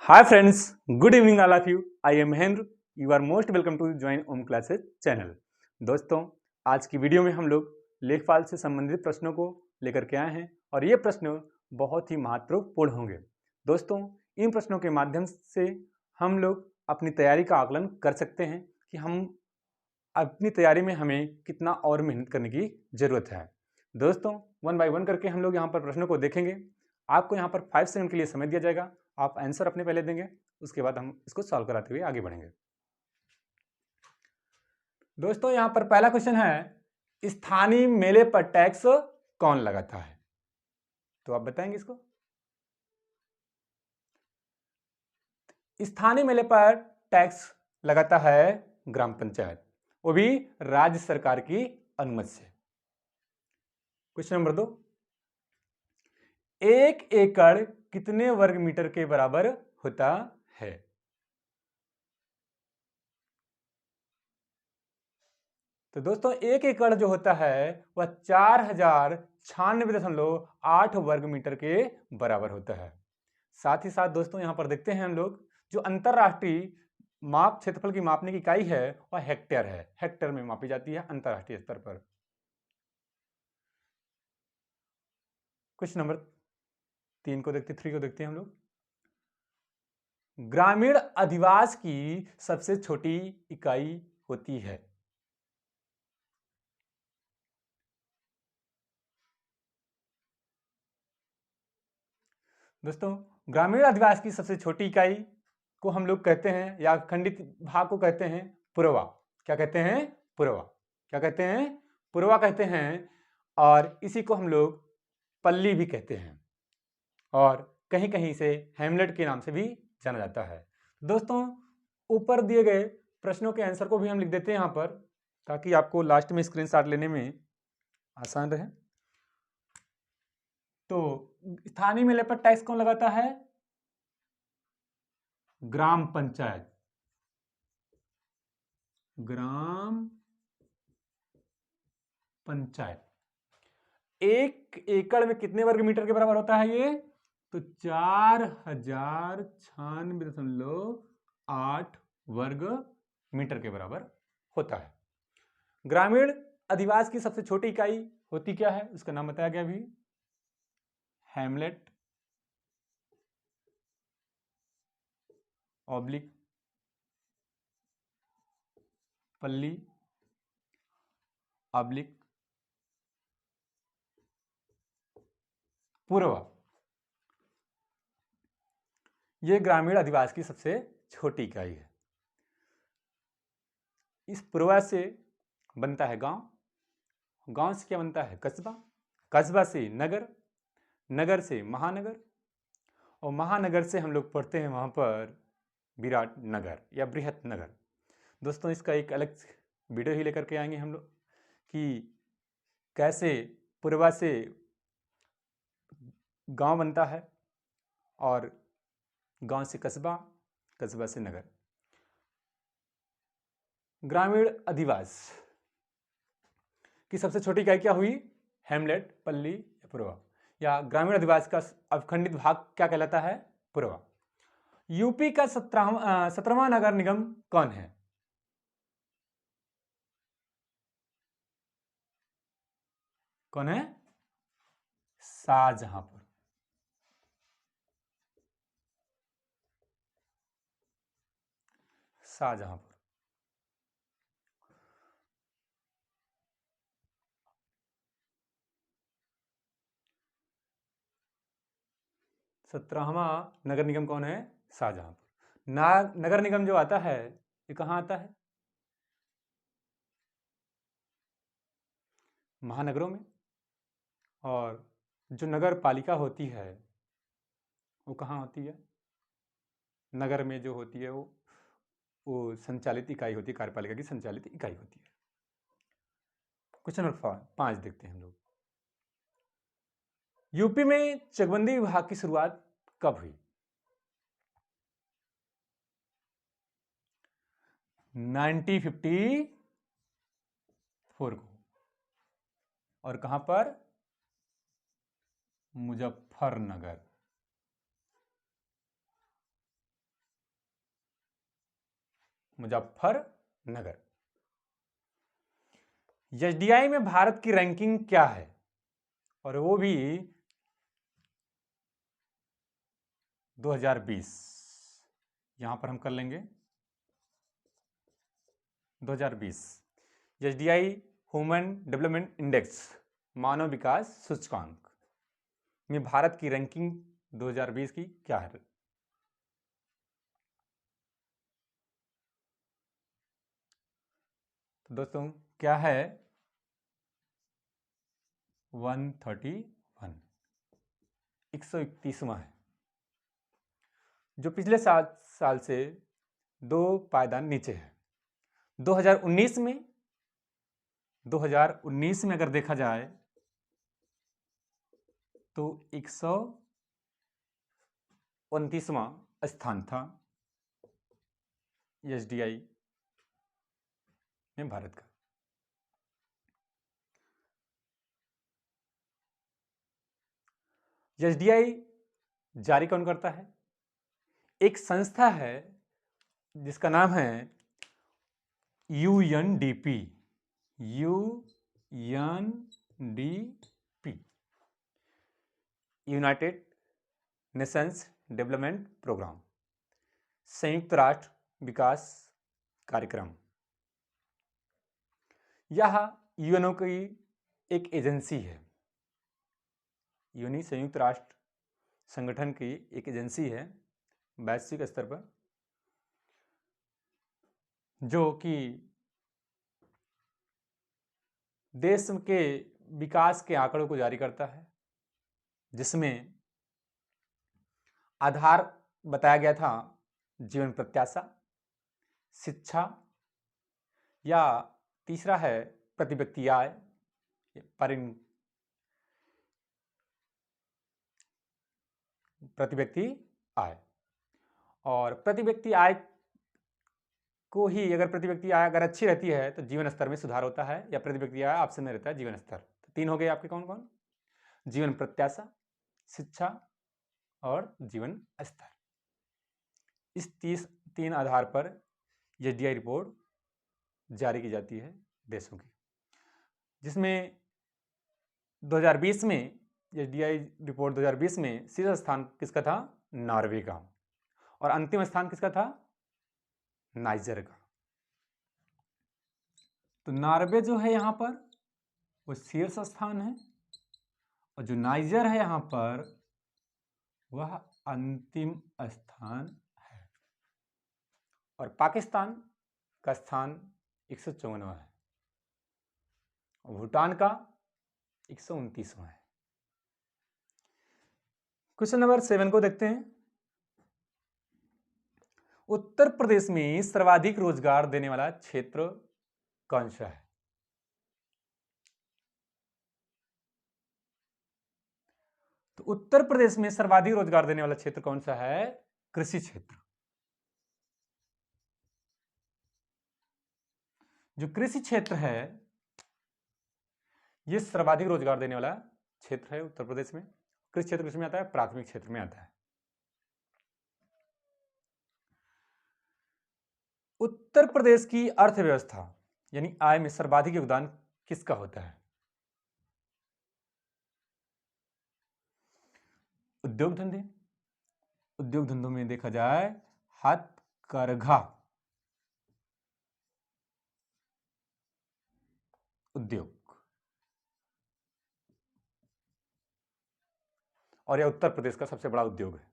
Hi friends, good evening all of you. I am Mahendra. You are most welcome to join Om Classes channel. दोस्तों, आज की video में हम लोग लेखपाल से संबंधित प्रश्नों को लेकर के आए हैं और ये प्रश्न बहुत ही महत्वपूर्ण होंगे। दोस्तों, इन प्रश्नों के माध्यम से हम लोग अपनी तैयारी का आकलन कर सकते हैं कि हम अपनी तैयारी में हमें कितना और मेहनत करने की जरूरत है। दोस्तों, वन बाय वन करके हम लोग यहाँ पर प्रश्नों को देखेंगे। आपको यहाँ पर 5 सेकंड के लिए समय दिया जाएगा। आप आंसर अपने पहले देंगे, उसके बाद हम इसको सॉल्व कराते हुए आगे बढ़ेंगे। दोस्तों, यहाँ पर पहला क्वेश्चन है, स्थानीय मेले पर टैक्स कौन लगाता है? तो आप बताएंगे इसको। स्थानीय मेले पर टैक्स लगाता है ग्राम पंचायत, वो भी राज्य सरकार की अनुमति से। क्वेश्चन नंबर 2, 1 एकड़ कितने वर्ग मीटर के बराबर होता है? तो दोस्तों, 1 एकड़ जो होता है वह 4096.8 वर्ग मीटर के बराबर होता है। साथ ही साथ दोस्तों, यहां पर देखते हैं हम लोग, जो अंतरराष्ट्रीय माप क्षेत्रफल की मापने की इकाई है वह हेक्टेयर है। हेक्टेयर में मापी जाती है अंतरराष्ट्रीय स्तर पर। क्वेश्चन नंबर 3 को देखते 3 को देखते हैं हम लोग। ग्रामीण अधिवास की सबसे छोटी इकाई होती है। दोस्तों, ग्रामीण अधिवास की सबसे छोटी इकाई को हम लोग कहते हैं, या खंडित भाग को कहते हैं पुरवा। क्या कहते हैं? पुरवा। क्या कहते हैं? पुरवा कहते हैं। और इसी को हम लोग पल्ली भी कहते हैं, और कहीं कहीं से हैमलेट के नाम से भी जाना जाता है। दोस्तों, ऊपर दिए गए प्रश्नों के आंसर को भी हम लिख देते हैं यहाँ पर, ताकि आपको लास्ट में स्क्रीनशॉट लेने में आसान रहे। तो स्थानीय मेले पर टैक्स कौन लगाता है? ग्राम पंचायत। ग्राम पंचायत। 1 एकड़ में कितने वर्ग मीटर के बराबर होता है ये? तो 4096.8 वर्ग मीटर के बराबर होता है। ग्रामीण अधिवास की सबसे छोटी इकाई होती क्या है? उसका नाम बताया गया अभी, हैमलेट ऑब्लिक पल्ली ऑब्लिक पुरवा। यह ग्रामीण अधिवास की सबसे छोटी इकाई है। इस पुरवा से बनता है गांव, गांव से क्या बनता है? कस्बा, कस्बा से नगर, नगर से महानगर, और महानगर से हम लोग पढ़ते हैं वहां पर विराट नगर या बृहत नगर। दोस्तों, इसका एक अलग वीडियो ही लेकर के आएंगे हम लोग कि कैसे पुरवा से गांव बनता है और गांव से कस्बा, कस्बा से नगर। ग्रामीण अधिवास की सबसे छोटी इकाई क्या हुई? हैमलेट, पल्ली या पुरवा। या ग्रामीण अधिवास का अवखंडित भाग क्या कहलाता है? पुरवा। यूपी का 17वां नगर निगम कौन है? कौन है? शाहजहांपुर। शाहजहांपुर। 17वां नगर निगम कौन है? शाहजहांपुर। नगर निगम जो आता है ये कहाँ आता है? महानगरों में। और जो नगर पालिका होती है वो कहाँ होती है? नगर में जो होती है वो संचालित इकाई होती है, कार्यपालिका की संचालित इकाई होती है। क्वेश्चन नंबर 5 देखते हैं हम लोग। यूपी में चकबंदी विभाग की शुरुआत कब हुई? 1954 को। और कहां पर? मुजफ्फरनगर। मुजफ्फरनगर। एसडीआई में भारत की रैंकिंग क्या है, और वो भी 2020। यहां पर हम कर लेंगे 2020 एसडीआई ह्यूमन डेवलपमेंट इंडेक्स, मानव विकास सूचकांक में भारत की रैंकिंग 2020 की क्या है। तो दोस्तों क्या है, 131, 131वां है, जो पिछले साल से 2 पायदान नीचे है। 2019 में अगर देखा जाए तो 129वां स्थान था एसडीआई में भारत का। एसडीआई जारी कौन करता है? एक संस्था है जिसका नाम है UNDP, United Nations development programme, संयुक्त राष्ट्र विकास कार्यक्रम। यह यूएनओ की एक एजेंसी है। यूएन संयुक्त राष्ट्र संगठन की एक एजेंसी है वैश्विक स्तर पर, जो कि देश के विकास के आंकड़ों को जारी करता है, जिसमें आधार बताया गया था जीवन प्रत्याशा, शिक्षा, या तीसरा है प्रति व्यक्ति आय, प्रति व्यक्ति आय। और प्रति व्यक्ति आय को ही, अगर प्रति व्यक्ति आय अगर अच्छी रहती है तो जीवन स्तर में सुधार होता है, या प्रति व्यक्ति आय ऑप्शन में रहता है जीवन स्तर। तो 3 हो गए आपके, कौन कौन? जीवन प्रत्याशा, शिक्षा और जीवन स्तर। इस 3 आधार पर एसडीआई रिपोर्ट जारी की जाती है देशों की, जिसमें 2020 में एसडीआई रिपोर्ट 2020 में शीर्ष स्थान किसका था? नॉर्वे का। और अंतिम स्थान किसका था? नाइजर का। तो नॉर्वे जो है यहां पर वो शीर्ष स्थान है, और जो नाइजर है यहां पर वह अंतिम स्थान है। और पाकिस्तान का स्थान 154वां है, और भूटान का 129वां है। क्वेश्चन नंबर 7 को देखते हैं। उत्तर प्रदेश में सर्वाधिक रोजगार देने वाला क्षेत्र कौन सा है? तो उत्तर प्रदेश में सर्वाधिक रोजगार देने वाला क्षेत्र कौन सा है? कृषि क्षेत्र। जो कृषि क्षेत्र है यह सर्वाधिक रोजगार देने वाला क्षेत्र है उत्तर प्रदेश में। कृषि क्षेत्र किसमें आता है? प्राथमिक क्षेत्र में आता है। उत्तर प्रदेश की अर्थव्यवस्था यानी आय में सर्वाधिक योगदान किसका होता है? उद्योग धंधे। उद्योग धंधों में देखा जाए हथकरघा उद्योग, और यह उत्तर प्रदेश का सबसे बड़ा उद्योग है।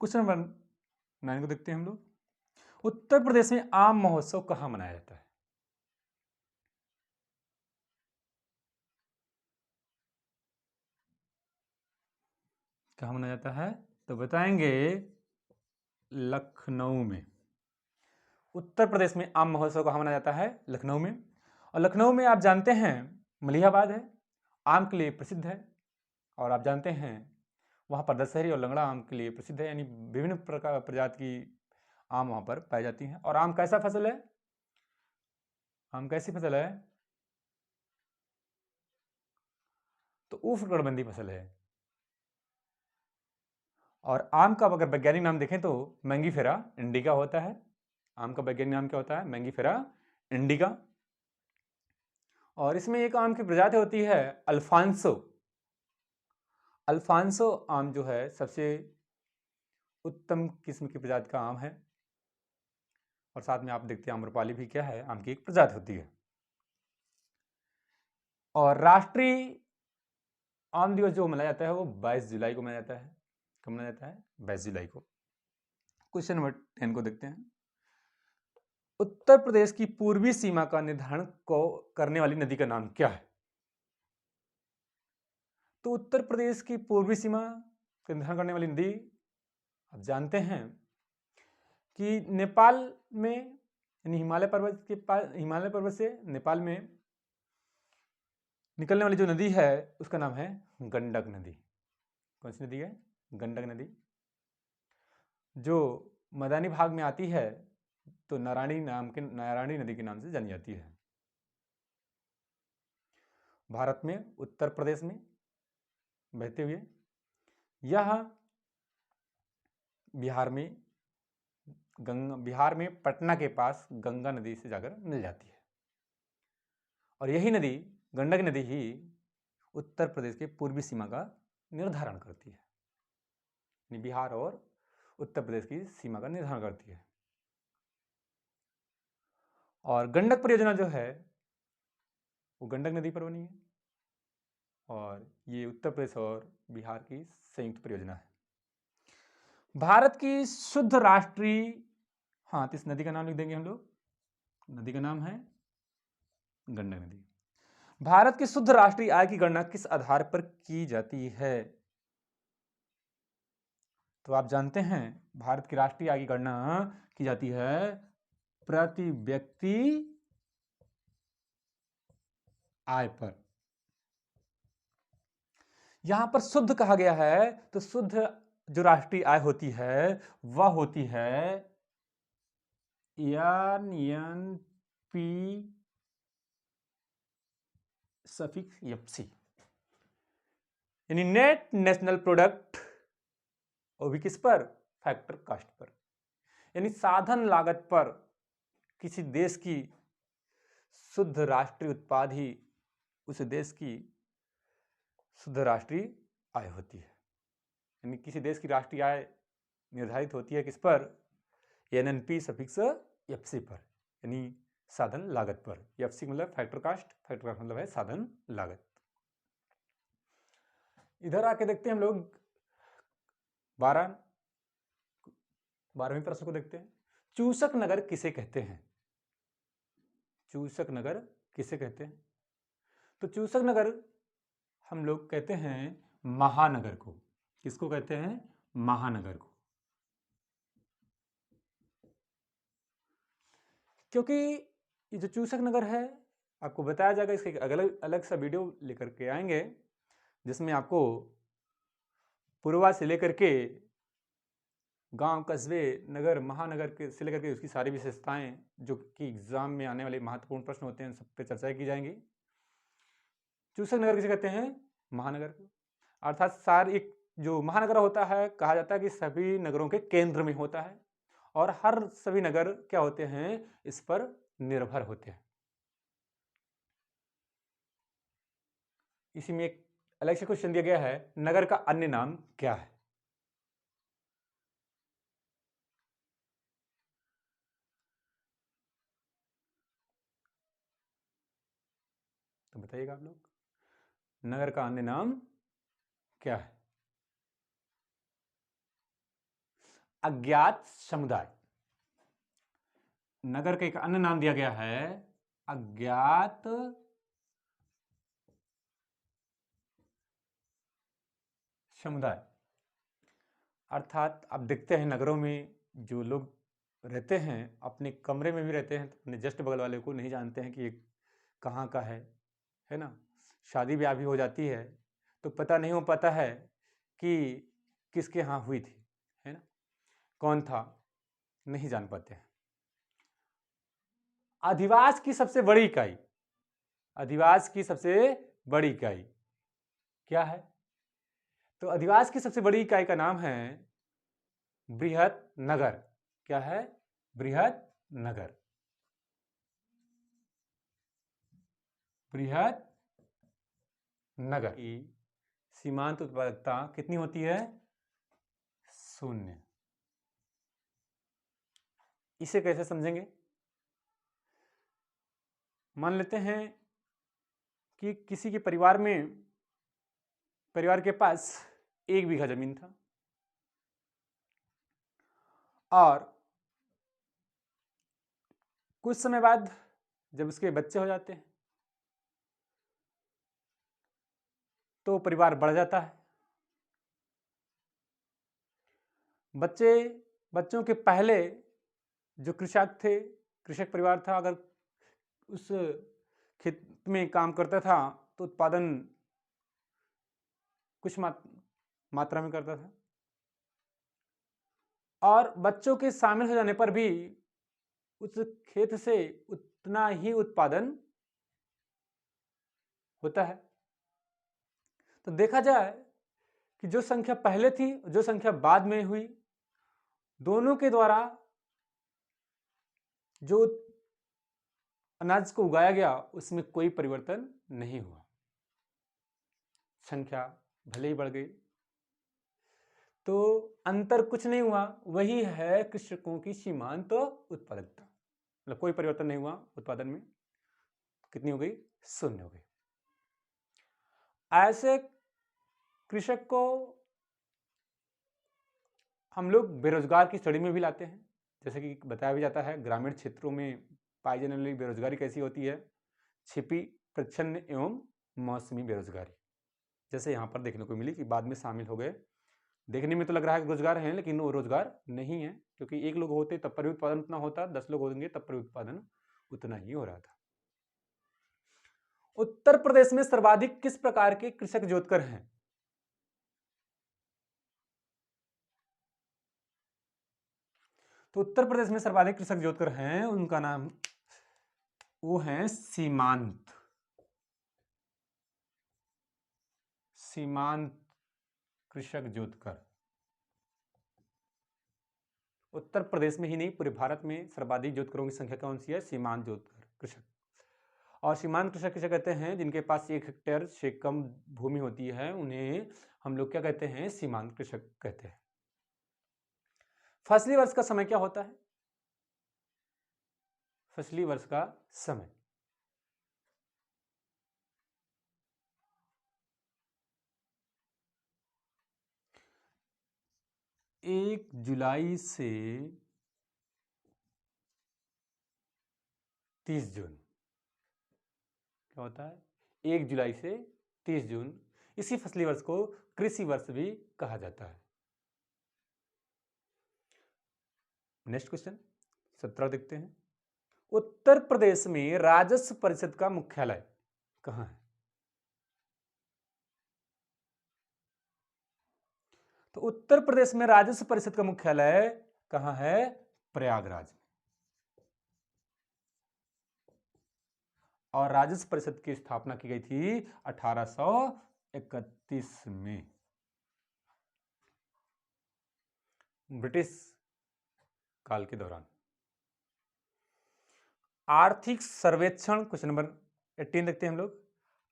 क्वेश्चन नंबर 9 को देखते हैं हम लोग। उत्तर प्रदेश में आम महोत्सव कहां मनाया जाता है? कहां मनाया जाता है? तो बताएंगे लखनऊ में। उत्तर प्रदेश में आम महोत्सव कहां मनाया जाता है? लखनऊ में। और लखनऊ में आप जानते हैं मलिहाबाद है, आम के लिए प्रसिद्ध है। और आप जानते हैं वहाँ पर दशहरी और लंगड़ा आम के लिए प्रसिद्ध है, यानी विभिन्न प्रकार प्रजाति की आम वहाँ पर पाई जाती हैं। और आम कैसा फसल है? आम कैसी फसल है? तो उष्णकटिबंधीय फसल है। और आम का अगर वैज्ञानिक नाम देखें तो मैंगीफेरा इंडिका होता है। आम का वैज्ञानिक नाम क्या होता है? Mangifera indica. और इसमें एक आम की प्रजाति होती है अल्फांसो। अल्फांसो आम जो है सबसे उत्तम किस्म की प्रजाति का आम है। और साथ में आप देखते हैं आम्रपाली भी क्या है? आम की एक प्रजाति होती है। और राष्ट्रीय आम दिवस जो मनाया जाता है वो 22 जुलाई को मनाया जाता है। कब मनाया जाता है? 22 जुलाई को। क्वेश्चन नंबर 10 को देखते हैं। उत्तर प्रदेश की पूर्वी सीमा का निर्धारण को करने वाली नदी का नाम क्या है? तो उत्तर प्रदेश की पूर्वी सीमा का निर्धारण करने वाली नदी आप जानते हैं कि नेपाल में, यानी हिमालय पर्वत के पास, हिमालय पर्वत से नेपाल में निकलने वाली जो नदी है उसका नाम है गंडक नदी। कौन सी नदी है? गंडक नदी। जो मैदानी भाग में आती है तो नारायणी नदी के नाम से जानी जाती है। भारत में उत्तर प्रदेश में बहते हुए यह बिहार में पटना के पास गंगा नदी से जाकर मिल जाती है। और यही नदी, गंडक नदी ही उत्तर प्रदेश के पूर्वी सीमा का निर्धारण करती है। बिहार और उत्तर प्रदेश की सीमा का निर्धारण करती है। और गंडक परियोजना जो है वो गंडक नदी पर बनी है और ये उत्तर प्रदेश और बिहार की संयुक्त परियोजना है। भारत की शुद्ध राष्ट्रीय, हाँ तो इस नदी का नाम लिख देंगे हम लोग। नदी का नाम है गंडक नदी। भारत की शुद्ध राष्ट्रीय आय की गणना किस आधार पर की जाती है? तो आप जानते हैं भारत की राष्ट्रीय आय की गणना की जाती है प्रति व्यक्ति आय पर। यहां पर शुद्ध कहा गया है तो शुद्ध जो राष्ट्रीय आय होती है वह होती है NNP सफिक्स FC, यानी नेट नेशनल प्रोडक्ट। और भी किस पर? फैक्टर कास्ट पर, यानी साधन लागत पर किसी देश की शुद्ध राष्ट्रीय उत्पाद ही उस देश की शुद्ध राष्ट्रीय आय होती है। यानी किसी देश की राष्ट्रीय आय निर्धारित होती है किस पर? NNP सफिक्स FC पर, यानी साधन लागत पर। FC मतलब फैक्टर कास्ट, फैक्टर कास्ट मतलब है साधन लागत। इधर आके देखते हैं हम लोग 12वें प्रश्न को देखते हैं। चूसक नगर किसे कहते हैं? चूसक नगर किसे कहते हैं? तो चूसक नगर हम लोग कहते हैं महानगर को। किसको कहते हैं? महानगर को। क्योंकि ये जो चूसक नगर है आपको बताया जाएगा, इसके अलग अलग सा वीडियो लेकर के आएंगे जिसमें आपको पूर्वा से लेकर के गांव, कस्बे, नगर, महानगर के से लेकर के उसकी सारी विशेषताएं जो कि एग्जाम में आने वाले महत्वपूर्ण प्रश्न होते हैं सब पे चर्चा की जाएंगी। चूसक नगर किसे कहते हैं? महानगर को। अर्थात एक जो महानगर होता है कहा जाता है कि सभी नगरों के केंद्र में होता है और हर सभी नगर क्या होते हैं? इस पर निर्भर होते हैं। इसी में एक अलग से क्वेश्चन दिया गया है, नगर का अन्य नाम क्या है? तो बताइएगा आप लोग, नगर का अन्य नाम क्या है? अज्ञात समुदाय। नगर का एक अन्य नाम दिया गया है अज्ञात समुदाय। अर्थात आप देखते हैं नगरों में जो लोग रहते हैं अपने कमरे में भी रहते हैं तो अपने जस्ट बगल वाले को नहीं जानते हैं कि ये कहाँ का है ना। शादी ब्याह भी हो जाती है तो पता नहीं हो पाता है कि किसके यहाँ हुई थी, है ना, कौन था, नहीं जान पाते हैं। अधिवास की सबसे बड़ी इकाई, अधिवास की सबसे बड़ी इकाई क्या है? तो अधिवास की सबसे बड़ी इकाई का नाम है बृहत नगर। क्या है? बृहत नगर। बृहत नगर की सीमांत उत्पादकता कितनी होती है? 0। इसे कैसे समझेंगे? मान लेते हैं कि किसी के परिवार के पास 1 बीघा जमीन था और कुछ समय बाद जब उसके बच्चे हो जाते हैं तो परिवार बढ़ जाता है। बच्चों के पहले जो कृषक परिवार था, अगर उस खेत में काम करता था तो उत्पादन कुछ मात्रा में करता था और बच्चों के शामिल हो जाने पर भी उस खेत से उतना ही उत्पादन होता है। तो देखा जाए कि जो संख्या पहले थी, जो संख्या बाद में हुई, दोनों के द्वारा जो अनाज को उगाया गया उसमें कोई परिवर्तन नहीं हुआ। संख्या भले ही बढ़ गई तो अंतर कुछ नहीं हुआ, वही है कृषकों की सीमांत उत्पादकता। मतलब कोई परिवर्तन नहीं हुआ उत्पादन में। कितनी हो गई? 0 हो गई। ऐसे कृषक को हम लोग बेरोजगार की श्रेणी में भी लाते हैं। जैसे कि बताया भी जाता है, ग्रामीण क्षेत्रों में पाई जाने वाली बेरोजगारी कैसी होती है? छिपी, प्रच्छन्न एवं मौसमी बेरोजगारी। जैसे यहाँ पर देखने को मिली कि बाद में शामिल हो गए। देखने में तो लग रहा है कि रोजगार है, लेकिन वो रोजगार नहीं है, क्योंकि 1 लोग होते तब पर भी उत्पादन उतना होता, 10 लोग होंगे तब पर भी उत्पादन उतना ही हो रहा था। उत्तर प्रदेश में सर्वाधिक किस प्रकार के कृषक जोतकर हैं? तो उत्तर प्रदेश में सर्वाधिक कृषक जोतकर हैं, उनका नाम वो है सीमांत कृषक जोतकर। उत्तर प्रदेश में ही नहीं, पूरे भारत में सर्वाधिक जोतकरों की संख्या कौन सी है? सीमांत जोतकर कृषक। और सीमांत कृषक किसे कहते हैं? जिनके पास 1 हेक्टेयर से कम भूमि होती है, उन्हें हम लोग क्या कहते हैं? सीमांत कृषक कहते हैं। फसली वर्ष का समय क्या होता है? फसली वर्ष का समय 1 जुलाई से 30 जून। क्या होता है? 1 जुलाई से 30 जून। इसी फसली वर्ष को कृषि वर्ष भी कहा जाता है। नेक्स्ट क्वेश्चन 17 देखते हैं। उत्तर प्रदेश में राजस्व परिषद का मुख्यालय कहां है? तो उत्तर प्रदेश में राजस्व परिषद का मुख्यालय कहां है? प्रयागराज में। और राजस्व परिषद की स्थापना की गई थी 1831 में, ब्रिटिश काल के दौरान। आर्थिक सर्वेक्षण, क्वेश्चन नंबर 18 देखते हैं हम लोग।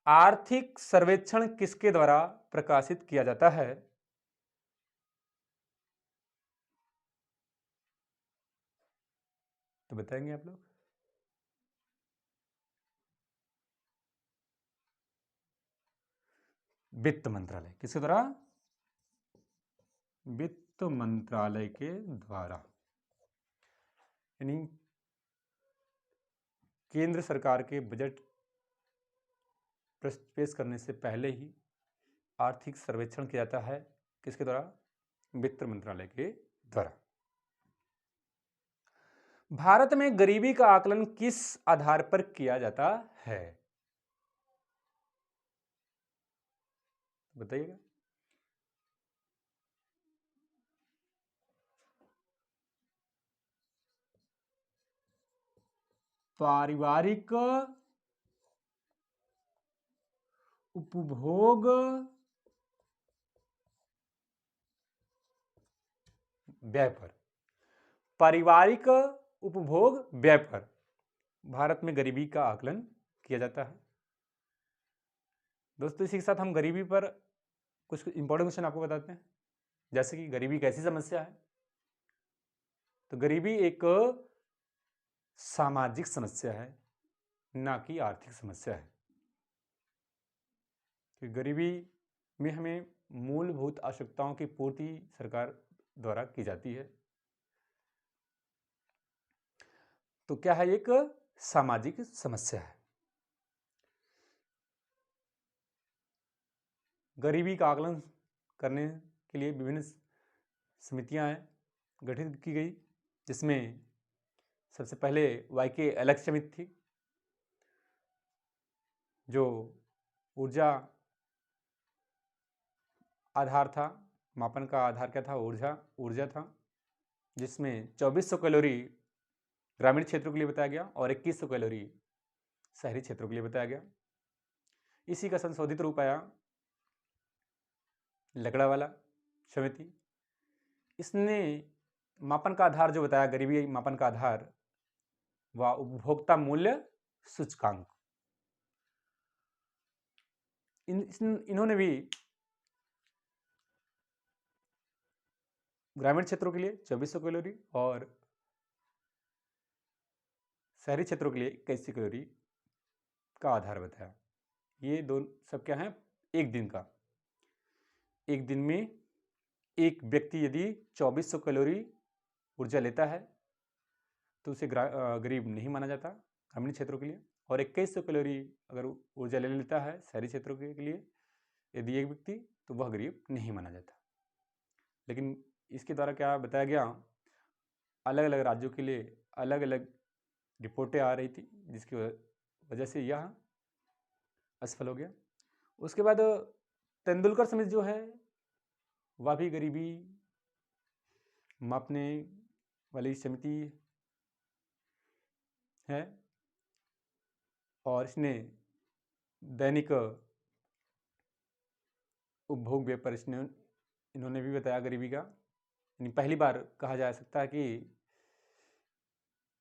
आर्थिक सर्वेक्षण किसके द्वारा प्रकाशित किया जाता है? तो बताएंगे आप लोग। वित्त मंत्रालय। किसके द्वारा? वित्त मंत्रालय के द्वारा। यानी केंद्र सरकार के बजट पेश करने से पहले ही आर्थिक सर्वेक्षण किया जाता है। किसके द्वारा? वित्त मंत्रालय के द्वारा। भारत में गरीबी का आकलन किस आधार पर किया जाता है? बताइएगा। पारिवारिक उपभोग व्यय पर, पारिवारिक उपभोग व्यय पर भारत में गरीबी का आकलन किया जाता है। दोस्तों इसी के साथ हम गरीबी पर कुछ इंपॉर्टेंट क्वेश्चन आपको बताते हैं, जैसे कि गरीबी कैसी समस्या है। तो गरीबी एक सामाजिक समस्या है, ना कि आर्थिक समस्या है। कि गरीबी में हमें मूलभूत आवश्यकताओं की पूर्ति सरकार द्वारा की जाती है। तो क्या है, एक सामाजिक समस्या है। गरीबी का आकलन करने के लिए विभिन्न समितियां गठित की गई, जिसमें सबसे पहले वाईके एलेक्स समिति थी, जो ऊर्जा आधार था, मापन का आधार क्या था, ऊर्जा था, जिसमें 2400 कैलोरी ग्रामीण क्षेत्रों के लिए बताया गया और 2100 कैलोरी शहरी क्षेत्रों के लिए बताया गया। इसी का संशोधित रूप आया लकड़ावाला समिति। इसने मापन का आधार जो बताया, गरीबी मापन का आधार व उपभोक्ता मूल्य सूचकांक, इन्होंने भी ग्रामीण क्षेत्रों के लिए 2400 कैलोरी और शहरी क्षेत्रों के लिए 2100 कैलोरी का आधार बताया। ये दोनों सब क्या है, एक दिन का, एक दिन में एक व्यक्ति यदि 2400 कैलोरी ऊर्जा लेता है तो उसे गरीब नहीं माना जाता ग्रामीण क्षेत्रों के लिए, और 2100 कैलोरी अगर ऊर्जा ले लेता है शहरी क्षेत्रों के लिए यदि एक व्यक्ति, तो वह गरीब नहीं माना जाता। लेकिन इसके द्वारा क्या बताया गया, अलग अलग राज्यों के लिए अलग अलग रिपोर्टें आ रही थी, जिसकी वजह से यह असफल हो गया। उसके बाद तेंदुलकर समिति जो है, वह भी गरीबी मापने वाली समिति है, और इसने दैनिक उपभोग व्यय पर इन्होंने भी बताया गरीबी का। यानी पहली बार कहा जा सकता है कि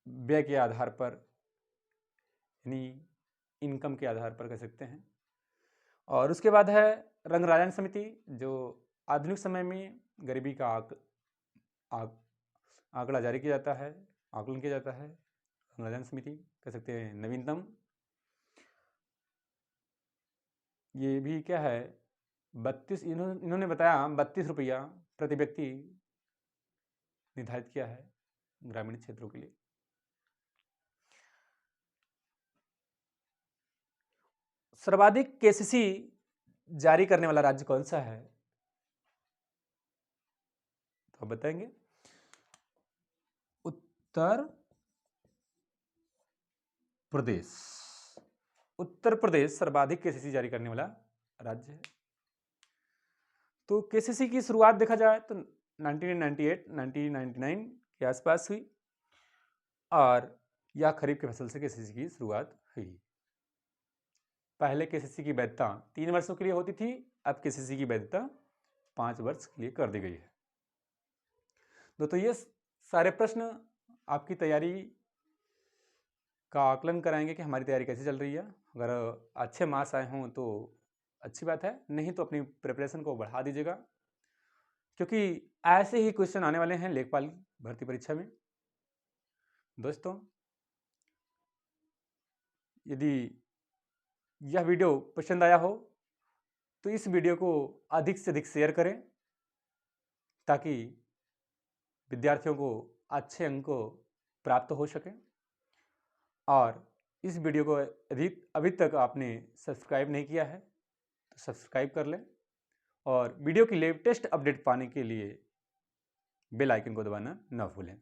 व्यय के आधार पर, यानी इनकम के आधार पर कह सकते हैं। और उसके बाद है रंगराजन समिति, जो आधुनिक समय में गरीबी का आंकड़ा जारी किया जाता है, आकलन किया जाता है। रंगराजन समिति कह सकते हैं नवीनतम। ये भी क्या है, 32 इन्होंने बताया 32 रुपया प्रति व्यक्ति निर्धारित किया है ग्रामीण क्षेत्रों के लिए। सर्वाधिक केसीसी जारी करने वाला राज्य कौन सा है, तो आप बताएंगे। उत्तर प्रदेश। उत्तर प्रदेश सर्वाधिक केसीसी जारी करने वाला राज्य है। तो केसीसी की शुरुआत देखा जाए तो 1998 1999 के आसपास हुई, और यह खरीफ की फसल से केसीसी की शुरुआत हुई। पहले केसीसी की वैधता 3 वर्षों के लिए होती थी, अब केसीसी की वैधता 5 वर्ष के लिए कर दी गई है। तो ये सारे प्रश्न आपकी तैयारी का आकलन कराएंगे कि हमारी तैयारी कैसी चल रही है। अगर अच्छे मार्क्स आए हों तो अच्छी बात है, नहीं तो अपनी प्रिपरेशन को बढ़ा दीजिएगा, क्योंकि ऐसे ही क्वेश्चन आने वाले हैं लेखपाल भर्ती परीक्षा में। दोस्तों, यदि यह वीडियो पसंद आया हो तो इस वीडियो को अधिक से अधिक शेयर करें, ताकि विद्यार्थियों को अच्छे अंक प्राप्त हो सके। और इस वीडियो को अभी तक आपने सब्सक्राइब नहीं किया है तो सब्सक्राइब कर लें, और वीडियो की लेटेस्ट अपडेट पाने के लिए बेल आइकन को दबाना न भूलें।